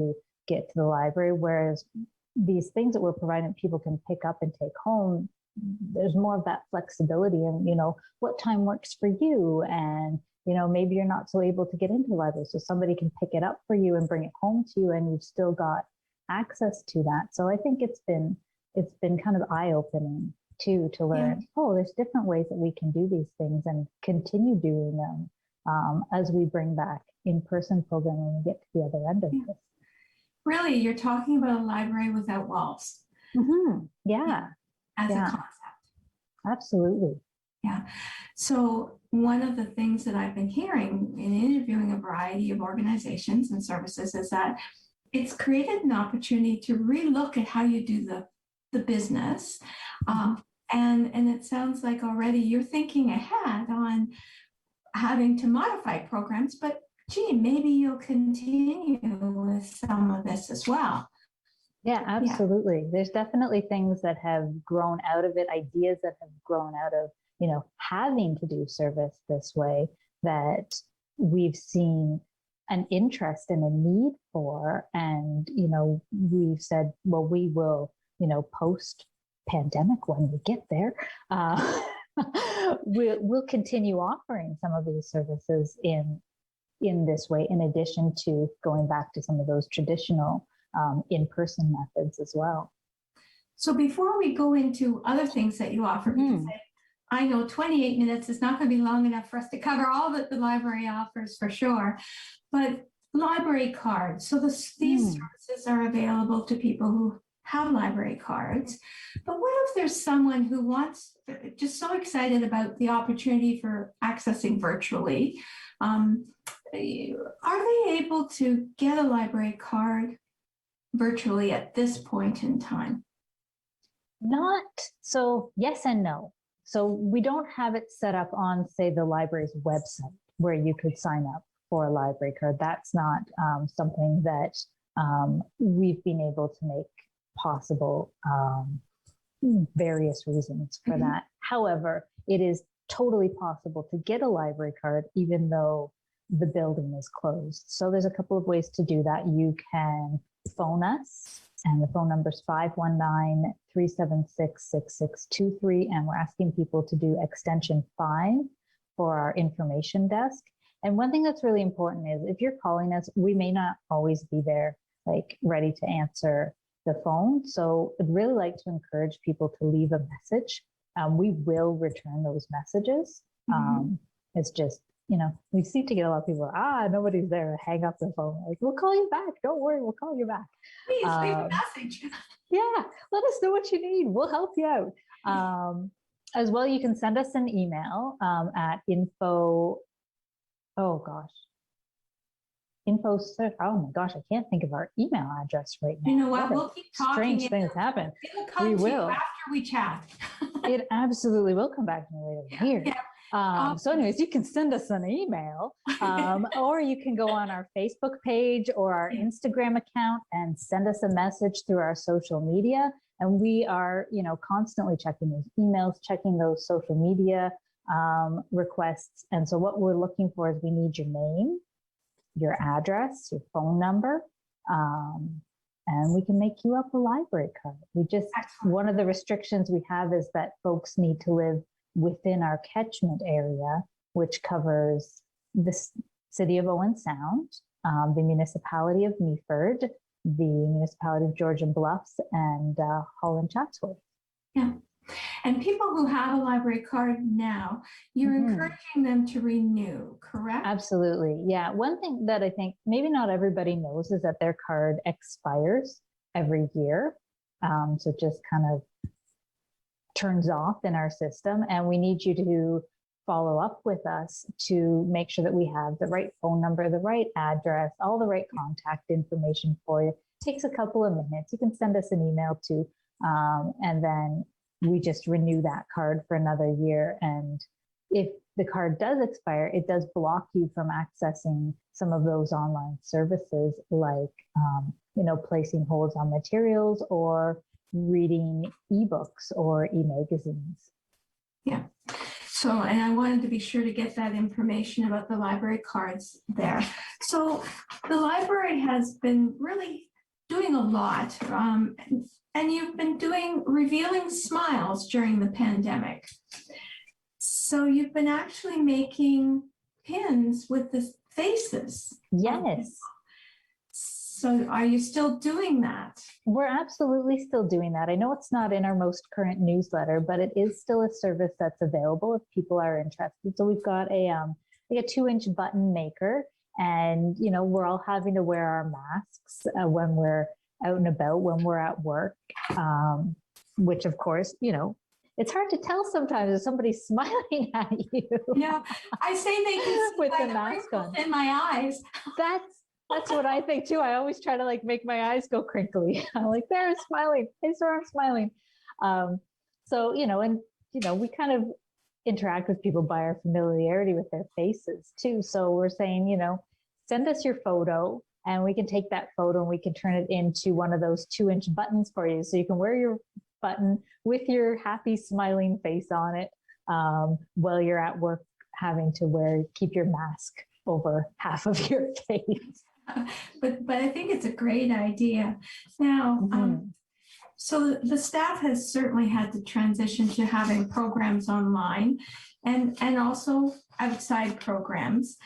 to get to the library, whereas these things that we're providing people can pick up and take home, there's more of that flexibility and, what time works for you. And, maybe you're not so able to get into the library. So somebody can pick it up for you and bring it home to you, and you've still got access to that. So I think it's been kind of eye-opening too, to learn, there's different ways that we can do these things and continue doing them as we bring back in-person programming when we get to the other end of this. Really, you're talking about a library without walls. Mm-hmm. Yeah. As a concept. Absolutely. Yeah. So one of the things that I've been hearing in interviewing a variety of organizations and services is that it's created an opportunity to relook at how you do the business. And it sounds like already you're thinking ahead on having to modify programs, but gee, maybe you'll continue with some of this as well. Yeah, absolutely. There's definitely things that have grown out of it, ideas that have grown out of, having to do service this way that we've seen an interest and a need for. And, we've said, well, we will, post pandemic when we get there, we'll continue offering some of these services in this way, in addition to going back to some of those traditional in-person methods as well. So before we go into other things that you offer, because I know 28 minutes is not going to be long enough for us to cover all that the library offers for sure, but library cards. So these services are available to people who have library cards. But what if there's someone who wants, just so excited about the opportunity for accessing virtually, are they able to get a library card virtually at this point in time? Not so, yes and no. So we don't have it set up on, say, the library's website where you could sign up for a library card. That's not something that we've been able to make possible, various reasons for that. However, it is totally possible to get a library card even though the building is closed. So there's a couple of ways to do that. You can phone us, and the phone number is 519-376-6623, and we're asking people to do extension 5 for our information desk. And one thing that's really important is if you're calling us, we may not always be there, ready to answer the phone. So I'd really like to encourage people to leave a message. We will return those messages. It's just, we seem to get a lot of people, nobody's there, hang up the phone. We'll call you back. Don't worry, we'll call you back. Please leave a message. Yeah, let us know what you need. We'll help you out. As well, you can send us an email at info, oh my gosh, I can't think of our email address right now. You know what? We'll keep talking. Strange things happen. It'll come to you after we chat. It absolutely will come back to me later here. Yeah. So anyways, you can send us an email or you can go on our Facebook page or our Instagram account and send us a message through our social media. And we are, constantly checking those emails, checking those social media requests. And so what we're looking for is we need your name, your address, your phone number, and we can make you up a library card. One of the restrictions we have is that folks need to live within our catchment area, which covers the city of Owen Sound, the municipality of Meaford, the municipality of Georgian Bluffs, and Holland Chatsworth. Yeah. And people who have a library card now, you're encouraging them to renew, correct? Absolutely. Yeah. One thing that I think maybe not everybody knows is that their card expires every year. So it just kind of turns off in our system, and we need you to follow up with us to make sure that we have the right phone number, the right address, all the right contact information for you. It takes a couple of minutes. You can send us an email too, and then we just renew that card for another year. And if the card does expire, it does block you from accessing some of those online services like, placing holds on materials or reading ebooks or e-magazines. Yeah. So, and I wanted to be sure to get that information about the library cards there. So the library has been really doing a lot. And you've been doing revealing smiles during the pandemic. So you've been actually making pins with the faces. Yes. So are you still doing that? We're absolutely still doing that. I know it's not in our most current newsletter, but it is still a service that's available if people are interested. So we've got like a 2-inch button maker, and we're all having to wear our masks when we're out and about, when we're at work, which of course, it's hard to tell sometimes if somebody's smiling at you. I say they can see with by the mask on in my eyes. That's what I think too. I always try to make my eyes go crinkly. I'm like, they're smiling. I saw I'm smiling. So, we kind of interact with people by our familiarity with their faces too. So we're saying, send us your photo and we can take that photo and we can turn it into one of those 2-inch buttons for you. So you can wear your button with your happy smiling face on it while you're at work having to keep your mask over half of your face. But I think it's a great idea. Now, so the staff has certainly had to transition to having programs online and also outside programs.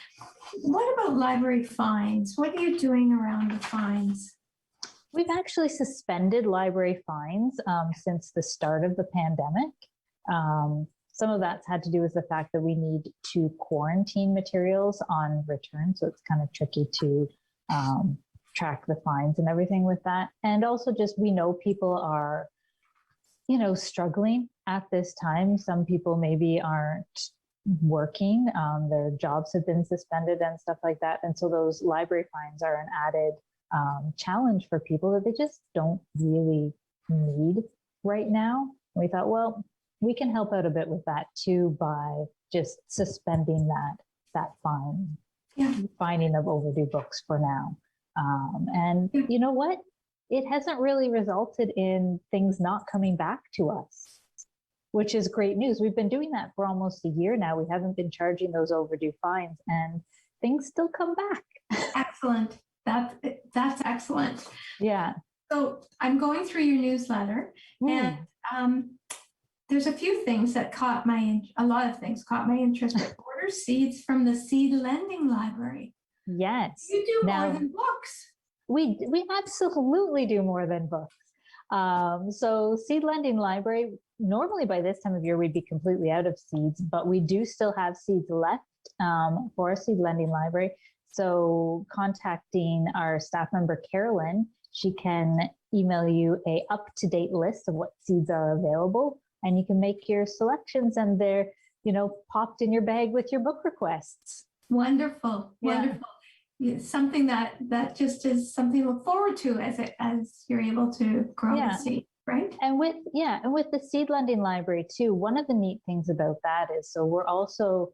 What about library fines? What are you doing around the fines? We've actually suspended library fines since the start of the pandemic. Some of that's had to do with the fact that we need to quarantine materials on return. So it's kind of tricky to track the fines and everything with that. And also just, we know people are, struggling at this time. Some people maybe aren't working. Their jobs have been suspended and stuff like that. And so those library fines are an added challenge for people that they just don't really need right now. We thought, well, we can help out a bit with that too by just suspending that fining of overdue books for now. And you know what? It hasn't really resulted in things not coming back to us, which is great news. We've been doing that for almost a year now. We haven't been charging those overdue fines and things still come back. Excellent. That's excellent. Yeah. So I'm going through your newsletter and there's a few things that a lot of things caught my interest. Order seeds from the Seed Lending Library. Yes. You do more than books. We absolutely do more than books. So Seed Lending Library, normally by this time of year, we'd be completely out of seeds, but we do still have seeds left for a Seed Lending Library. So contacting our staff member, Carolyn, she can email you a up-to-date list of what seeds are available, and you can make your selections and they're, popped in your bag with your book requests. Wonderful. Yeah. Wonderful. It's something that just is something to look forward to as you're able to grow the seed, right? And with the Seed Lending Library too, one of the neat things about that is, so we're also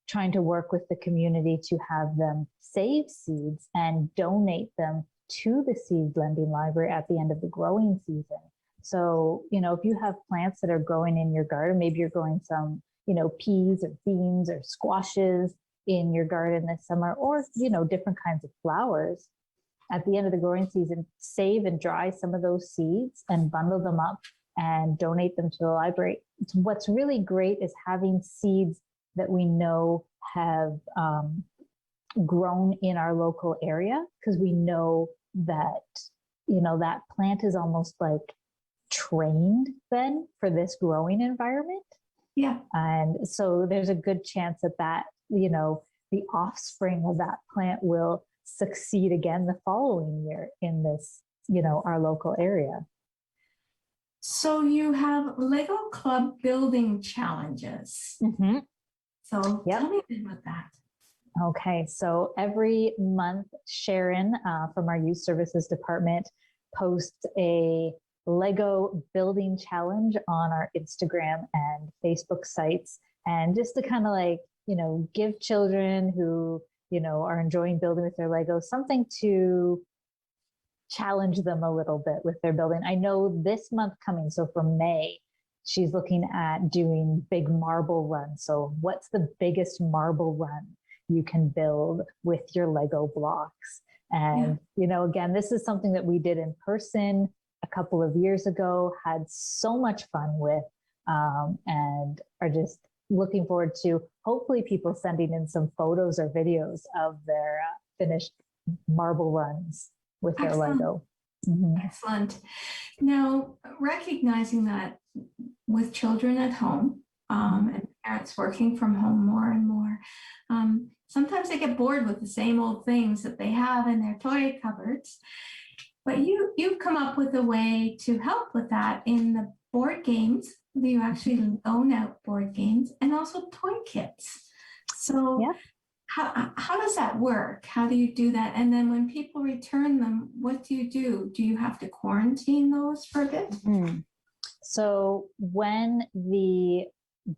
trying to work with the community to have them save seeds and donate them to the Seed Lending Library at the end of the growing season. So, if you have plants that are growing in your garden, maybe you're growing some, peas or beans or squashes in your garden this summer, or, different kinds of flowers. At the end of the growing season, save and dry some of those seeds and bundle them up and donate them to the library. What's really great is having seeds that we know have grown in our local area, because we know that, that plant is almost like trained then for this growing environment. Yeah. And so there's a good chance that, the offspring of that plant will succeed again the following year in this, our local area. So you have Lego Club building challenges. Mm-hmm. So tell me a bit about that. Okay, so every month, Sharon from our Youth Services Department posts a Lego building challenge on our Instagram and Facebook sites. And just to kind of give children who, are enjoying building with their Legos something to challenge them a little bit with their building. I know this month coming, so for May, she's looking at doing big marble runs. So what's the biggest marble run you can build with your Lego blocks? And, again, this is something that we did in person a couple of years ago, had so much fun with, and are just looking forward to hopefully people sending in some photos or videos of their finished marble runs with their Lego. Excellent. Now, recognizing that with children at home and parents working from home more and more, sometimes they get bored with the same old things that they have in their toy cupboards. But you've come up with a way to help with that in the board games. You actually loan out board games and also toy kits. So how does that work? How do you do that? And then when people return them, what do you do? Do you have to quarantine those for a bit? So when the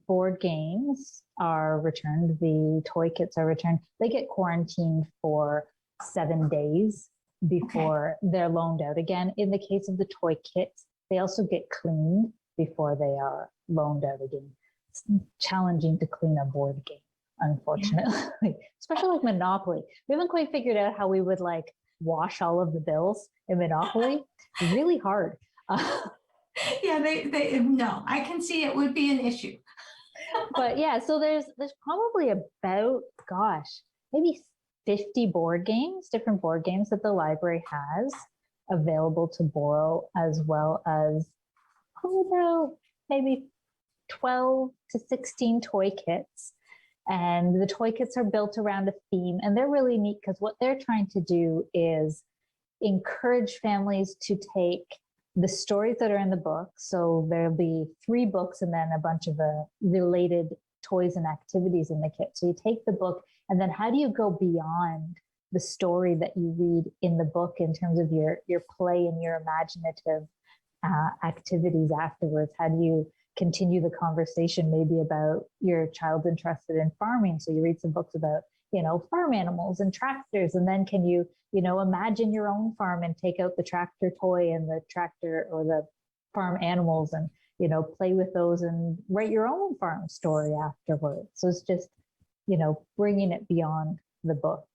board games are returned, the toy kits are returned, they get quarantined for 7 days before they're loaned out again. In the case of the toy kits, they also get cleaned before they are loaned out again. It's challenging to clean a board game, unfortunately, especially like Monopoly. We haven't quite figured out how we would like wash all of the bills in Monopoly. Really hard. No, I can see it would be an issue. But yeah, so there's probably about, maybe 50 board games, different board games that the library has available to borrow, as well as about maybe 12 to 16 toy kits. And the toy kits are built around a theme, and they're really neat because what they're trying to do is encourage families to take the stories that are in the book. So there'll be 3 books and then a bunch of related toys and activities in the kit. So you take the book, and then how do you go beyond the story that you read in the book in terms of your play and your imaginative activities afterwards? How do you continue the conversation maybe about your child's interested in farming? So you read some books about, farm animals and tractors, and then can you, imagine your own farm and take out the tractor toy and the tractor or the farm animals and, play with those and write your own farm story afterwards. So it's just, bringing it beyond the books.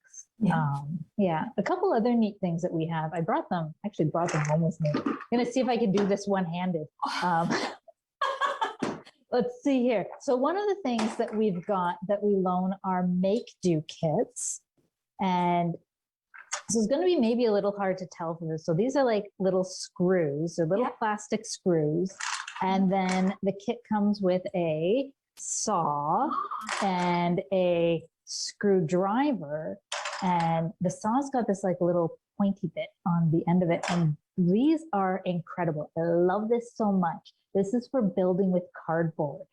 A couple other neat things that we have. I brought them home with me. I'm going to see if I can do this one-handed. Let's see here. So one of the things that we've got that we loan are make-do kits. And so it's going to be maybe a little hard to tell from this. So these are like little screws, or little plastic screws. And then the kit comes with a saw and a screwdriver. And the saw's got this like little pointy bit on the end of it. And these are incredible. I love this so much. This is for building with cardboard.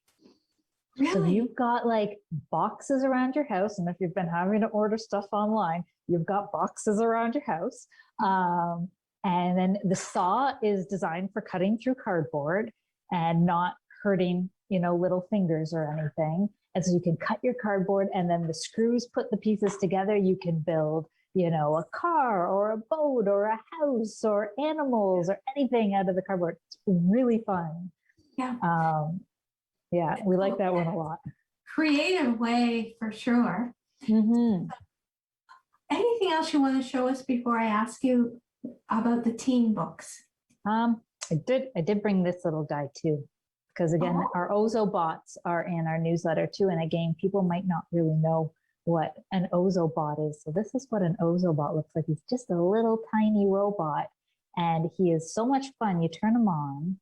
Really? So you've got like boxes around your house. And if you've been having to order stuff online, you've got boxes around your house. And then the saw is designed for cutting through cardboard and not hurting, little fingers or anything. And so you can cut your cardboard, and then the screws put the pieces together. You can build, a car or a boat or a house or animals or anything out of the cardboard. It's really fun. We like that one a lot. Creative way for sure. Mm-hmm. Anything else you want to show us before I ask you about the teen books? I did bring this little guy too, because again, our ozobots are in our newsletter too. And again, people might not really know what an ozobot is. So this is what an ozobot looks like. He's just a little tiny robot, and he is so much fun. You turn him on,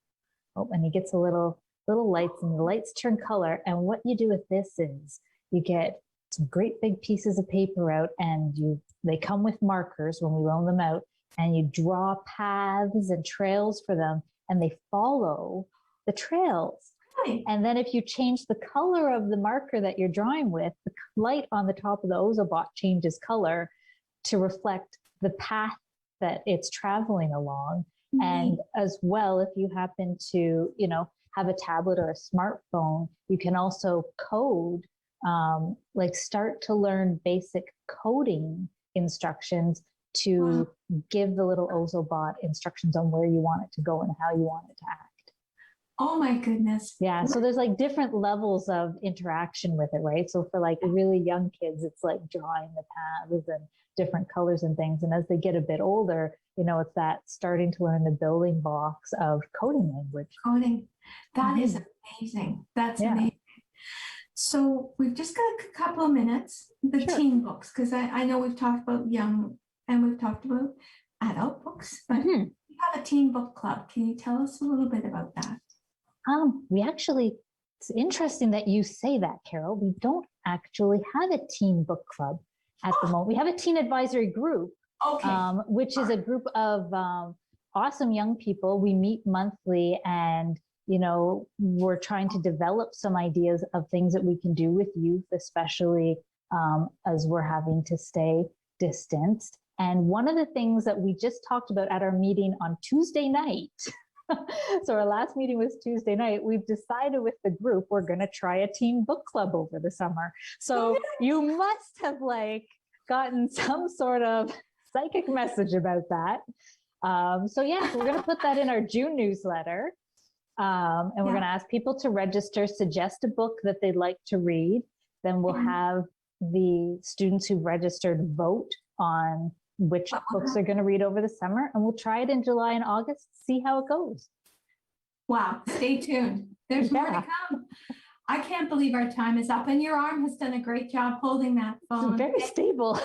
and he gets a little lights, and the lights turn color. And what you do with this is you get some great big pieces of paper out, and they come with markers when we loan them out, and you draw paths and trails for them, and they follow the trails. Right. And then if you change the color of the marker that you're drawing with, the light on the top of the ozobot changes color to reflect the path that it's traveling along. Mm-hmm. And as well, if you happen to, have a tablet or a smartphone, you can also code, start to learn basic coding instructions to give the little ozobot instructions on where you want it to go and how you want it to act. Oh my goodness. Yeah, so there's like different levels of interaction with it, right? So for like really young kids, it's like drawing the paths and different colors and things. And as they get a bit older, it's that starting to learn the building blocks of coding language. Coding. That is amazing. That's amazing. So we've just got a couple of minutes, the teen books, because I know we've talked about young and we've talked about adult books, but we have a teen book club. Can you tell us a little bit about that? It's interesting that you say that, Carol. We don't actually have a teen book club at the moment. We have a teen advisory group, which is a group of awesome young people. We meet monthly and, we're trying to develop some ideas of things that we can do with youth, especially as we're having to stay distanced. And one of the things that we just talked about at our meeting on Tuesday night, so our last meeting was Tuesday night, we've decided with the group, we're going to try a teen book club over the summer. So you must have gotten some sort of psychic message about that. So we're going to put that in our June newsletter. And we're going to ask people to register, suggest a book that they'd like to read. Then we'll have the students who registered vote on which books they're going to read over the summer. And we'll try it in July and August, see how it goes. Wow. Stay tuned. There's more to come. I can't believe our time is up, and your arm has done a great job holding that phone. It's very stable.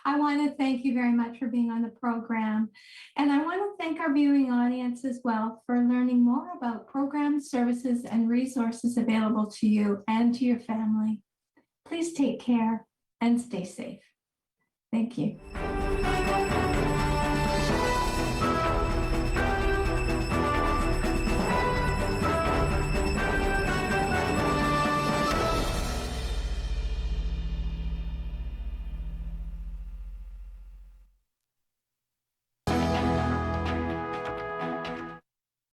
I want to thank you very much for being on the program. And I want to thank our viewing audience as well for learning more about programs, services, and resources available to you and to your family. Please take care and stay safe. Thank you.